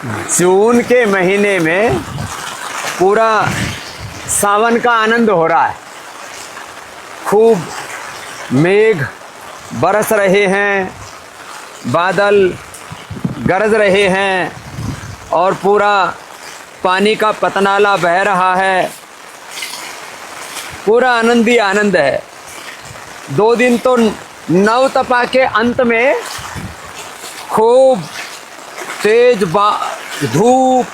जून के महीने में पूरा सावन का आनंद हो रहा है। खूब मेघ बरस रहे हैं, बादल गरज रहे हैं और पूरा पानी का पतनाला बह रहा है। पूरा आनंद ही आनंद है। 2 दिन तो नवतपा के अंत में खूब तेज धूप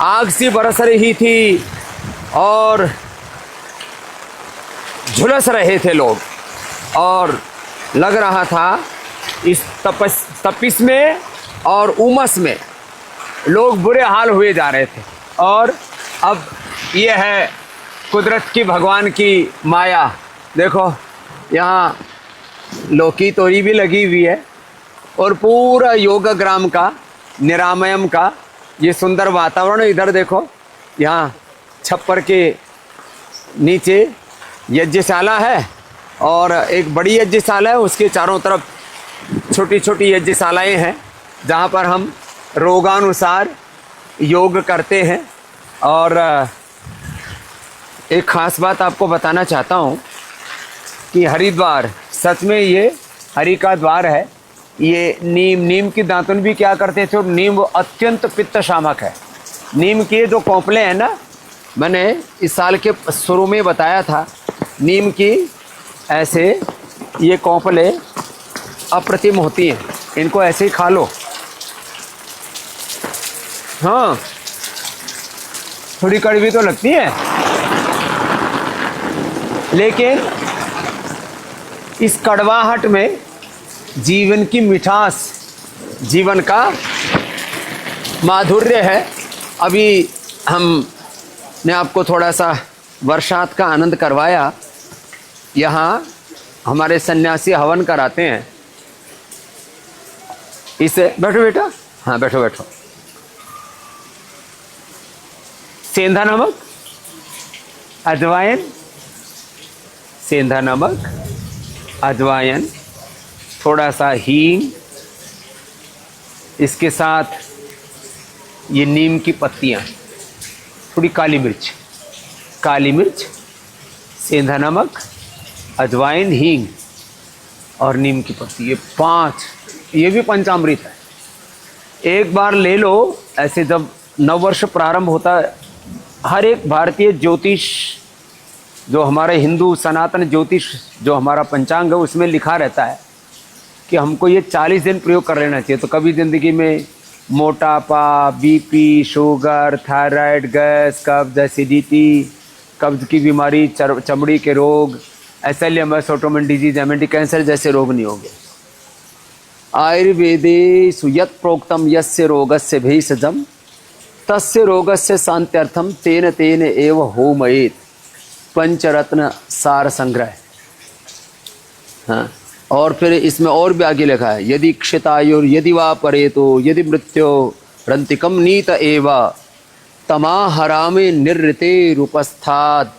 आग सी बरस रही थी और झुलस रहे थे लोग, और लग रहा था इस तपिश में और उमस में लोग बुरे हाल हुए जा रहे थे। और अब ये है कुदरत की, भगवान की माया। देखो यहाँ लौकी तोरी भी लगी हुई है और पूरा योगग्राम का, निरामयम का ये सुंदर वातावरण। इधर देखो, यहाँ छप्पर के नीचे यज्ञशाला है और एक बड़ी यज्ञशाला है, उसके चारों तरफ छोटी छोटी यज्ञशालाएँ हैं जहाँ पर हम रोगानुसार योग करते हैं। और एक ख़ास बात आपको बताना चाहता हूँ कि हरिद्वार सच में ये हरि का द्वार है। ये नीम की दातुन भी क्या करते थे, और नीम अत्यंत पित्त शामक है। नीम के जो कोंपले हैं ना, मैंने इस साल के शुरू में बताया था, नीम की ऐसे ये कोंपले अप्रतिम होती हैं, इनको ऐसे ही खा लो। हाँ, थोड़ी कड़वी तो लगती है, लेकिन इस कड़वाहट में जीवन की मिठास, जीवन का माधुर्य है। अभी हमने आपको थोड़ा सा बरसात का आनंद करवाया। यहाँ हमारे सन्यासी हवन कराते हैं। इसे बैठो बेटा, हाँ बैठो बैठो। सेंधा नमक, अजवाइन, सेंधा नमक, अजवाइन, थोड़ा सा हींग, इसके साथ ये नीम की पत्तियाँ, थोड़ी काली मिर्च, सेंधा नमक, अजवाइन, हींग और नीम की पत्ती, ये 5, ये भी पंचामृत है। एक बार ले लो। ऐसे जब नववर्ष प्रारंभ होता है, हर एक भारतीय ज्योतिष, जो हमारे हिंदू सनातन ज्योतिष, जो हमारा पंचांग है, उसमें लिखा रहता है कि हमको ये 40 दिन प्रयोग कर लेना चाहिए। तो कभी ज़िंदगी में मोटापा, बीपी, शुगर, थायराइड, गैस, कब्ज, एसिडिटी, कब्ज की बीमारी, चमड़ी के रोग, SLMS, autoimmune disease, MND, cancer जैसे रोग नहीं होंगे। आयुर्वेदे सुयत प्रोक्तम यस्य रोगस्य भेषजम तस्य रोगस्य शांत्यर्थम तेन तेन एव होमयेत, पंचरत्न सार संग्रह। हाँ, और फिर इसमें और भी आगे लिखा है, यदि क्षितायुर यदि वा परेतो यदि मृत्यो रंतिकम नीत एव तमाहरामे निर्ऋते रूपस्थाद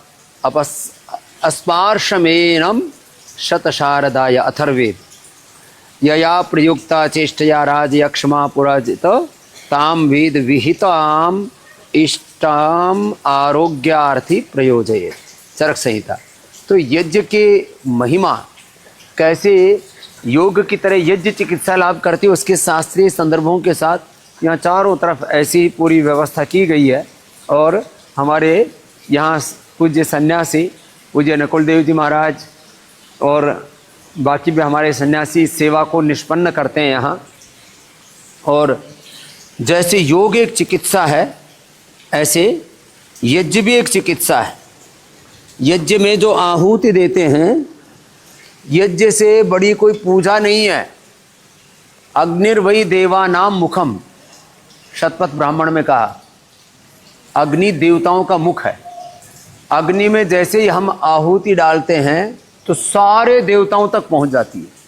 अस्पार्शमेनम शतशारदाय अथर्वेद यया प्रयुक्ता चेष्टया राजयक्ष्मा पुराजित ताम वेद विहिताम इष्टाम आरोग्यार्थी प्रयोजयेत, चरक संहिता। तो यज्ञ के महिमा कैसे योग की तरह यज्ञ चिकित्सा लाभ करती है, उसके शास्त्रीय संदर्भों के साथ यहाँ चारों तरफ ऐसी पूरी व्यवस्था की गई है। और हमारे यहाँ पूज्य सन्यासी, पूज्य नकुल देव जी महाराज और बाकी भी हमारे सन्यासी सेवा को निष्पन्न करते हैं यहाँ। और जैसे योग एक चिकित्सा है, ऐसे यज्ञ भी एक चिकित्सा है। यज्ञ में जो आहुति देते हैं, यज्ञ से बड़ी कोई पूजा नहीं है। अग्निर्वै देवानाम मुखम, शतपथ ब्राह्मण में कहा, अग्नि देवताओं का मुख है। अग्नि में जैसे ही हम आहुति डालते हैं तो सारे देवताओं तक पहुंच जाती है।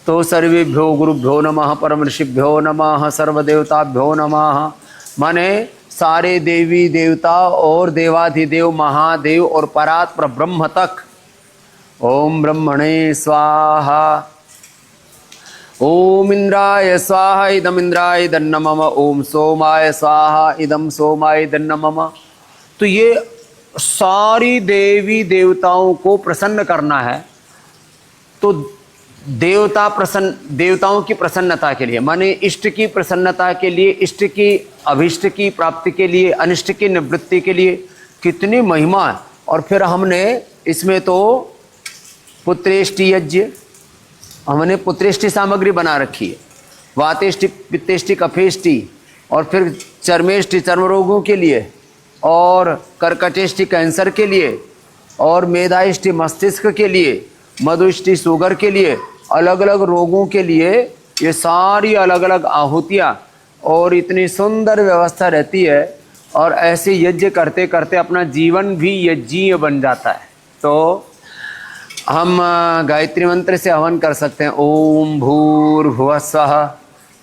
तो सर्वेभ्यो गुरुभ्यो नमः, परम ऋषिभ्यो नमः, सर्वदेवताभ्यो नमः, माने सारे देवी देवता और देवाधिदेव महादेव और परात्पर ब्रह्म तक। ओम ब्रह्मणे स्वाहा। ओम इंद्राय स्वाहा इदम इंद्राय दन्नमम। ओम सोमाय स्वाहा इदम सोमाय दन्नमम। तो ये सारी देवी देवताओं को प्रसन्न करना है। तो देवताओं की प्रसन्नता के लिए, माने इष्ट की प्रसन्नता के लिए, इष्ट की अभिष्ट की प्राप्ति के लिए, अनिष्ट की निवृत्ति के लिए कितनी महिमा है। और फिर हमने इसमें तो पुत्रेष्टि यज्ञ, हमने पुत्रेष्टि सामग्री बना रखी है, वातेष्टि पित्तेष्टि कफेष्टि, और फिर चर्मेष्टि चर्म रोगों के लिए, और कर्कटेष्टि कैंसर के लिए, और मेधाइष्टि मस्तिष्क के लिए, मधुष्टि शुगर के लिए, अलग अलग रोगों के लिए ये सारी अलग अलग आहुतियाँ, और इतनी सुंदर व्यवस्था रहती है। और ऐसे यज्ञ करते करते अपना जीवन भी यज्ञीय बन जाता है। तो हम गायत्री मंत्र से हवन कर सकते हैं। ओम भूर्भुवस्सुः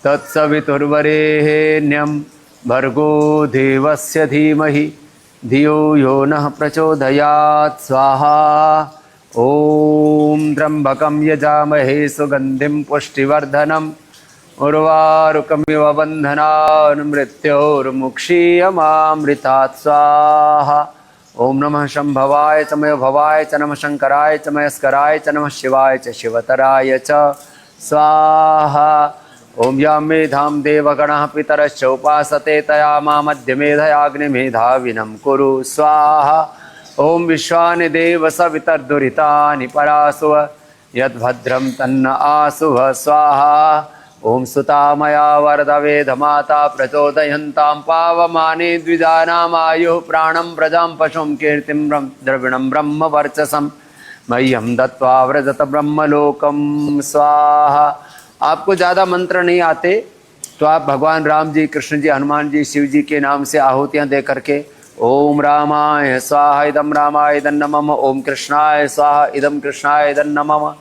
तत्सवितुर्वरेण्यं भर्गो देवस्य धीमहि धियो यो नः प्रचोदयात् स्वाहा। ओम त्र्यंबकं यजामहे सुगंधिं पुष्टिवर्धनम् उर्वारुकमिव बन्धनान् मृत्योर्मुक्षीयमामृतात् स्वाहा। ओम नमः शंभवाय च मय भवाय च नमः शंकराय च मयस्कराय च नमः शिवाय च शिवतराय च स्वाहा। ओम या मेधां देवगणः पितरश्च उपासते तया मा मध्यमेधयाग्निमेधाविनं कुरु स्वाहा। ओम विश्वानि देव सवितर्दुरितानि परासुव यद्भद्रं तन्न आसुव स्वाहा। ओम सुता मया वरद वेदमाता प्रचोदयन्तां पावमाने द्विजानामायुः प्राणं प्रजां पशुं कीर्तिं द्रविणं ब्रह्म वर्चसं मह्यं दत्त्वा व्रजत ब्रह्मलोकं स्वाहा। आपको ज़्यादा मंत्र नहीं आते तो आप भगवान राम जी, कृष्ण जी, हनुमान जी, शिव जी के नाम से आहुतियाँ दे करके ओम रामाय स्वाहा इदं रामाय नमः, ओम कृष्णाय स्वाहा इदं कृष्णाय नमः,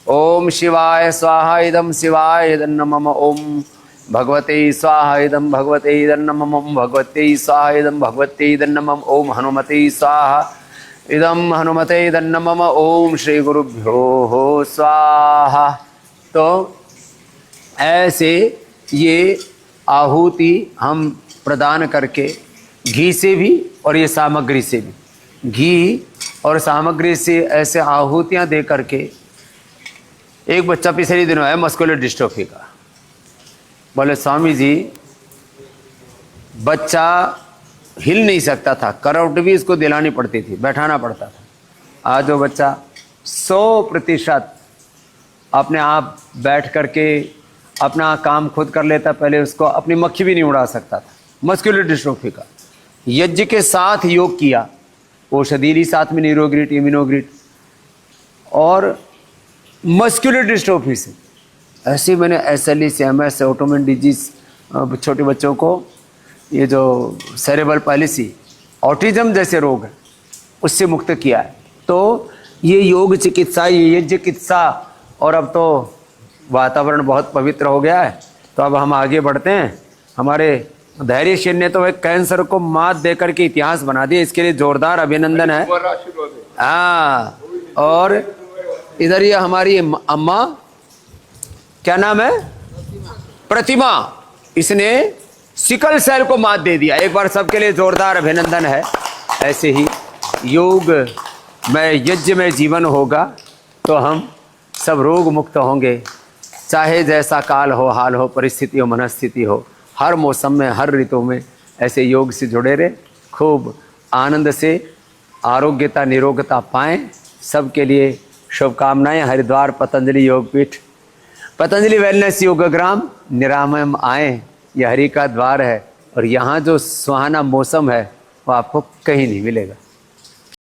ओम शिवाय स्वाहा इदं शिवाय नमः, ओम भगवते स्वाहा इदं भगवते नमः, ओम भगवते स्वाहा इदं भगवते नमः, ओम हनुमते स्वाहा इदं हनुमते नमः, ओम श्री गुरुभ्यो स्वाहा। तो ऐसे ये आहुति हम प्रदान करके घी से भी और ये सामग्री से भी, घी और सामग्री से ऐसे आहुतियाँ दे करके। एक बच्चा पिछले दिनों है मस्कुलर डिस्ट्रोफी का, बोले स्वामी जी बच्चा हिल नहीं सकता था, करवट भी इसको दिलानी पड़ती थी, बैठाना पड़ता था। आज वो बच्चा 100% अपने आप बैठ करके अपना काम खुद कर लेता। पहले उसको अपनी मक्खी भी नहीं उड़ा सकता था। मस्कुलर डिस्ट्रोफी का यज्ञ के साथ योग किया, औषधीली साथ में न्यूरोग्रिड, इम्यूनोग्रिड, और मस्कुलर डिस्ट्रोफी से ऐसे मैंने SLE, CMS, ऑटोइम्यून डिजीज, छोटे बच्चों को ये जो सेरेब्रल पैलिसी, ऑटिज्म जैसे रोग है उससे मुक्त किया है। तो ये योग चिकित्सा, ये यज्ञ चिकित्सा, और अब तो वातावरण बहुत पवित्र हो गया है। तो अब हम आगे बढ़ते हैं। हमारे धैर्यशील ने तो एक कैंसर को मात देकर के इतिहास बना दिया, इसके लिए जोरदार अभिनंदन है। हाँ, और इधर ये हमारी अम्मा, क्या नाम है, प्रतिमा, इसने सिकल सेल को मात दे दिया। एक बार सबके लिए जोरदार अभिनंदन है। ऐसे ही योग में, यज्ञ में जीवन होगा तो हम सब रोग मुक्त होंगे। चाहे जैसा काल हो, हाल हो, परिस्थिति हो, मनस्थिति हो, हर मौसम में, हर ऋतु में ऐसे योग से जुड़े रहे, खूब आनंद से आरोग्यता निरोगता पाएं। सबके लिए शुभकामनाएं। हरिद्वार पतंजलि योगपीठ, पतंजलि वेलनेस योगग्राम निरामयम आएँ। यह हरि का द्वार है, और यहाँ जो सुहाना मौसम है वो आपको कहीं नहीं मिलेगा।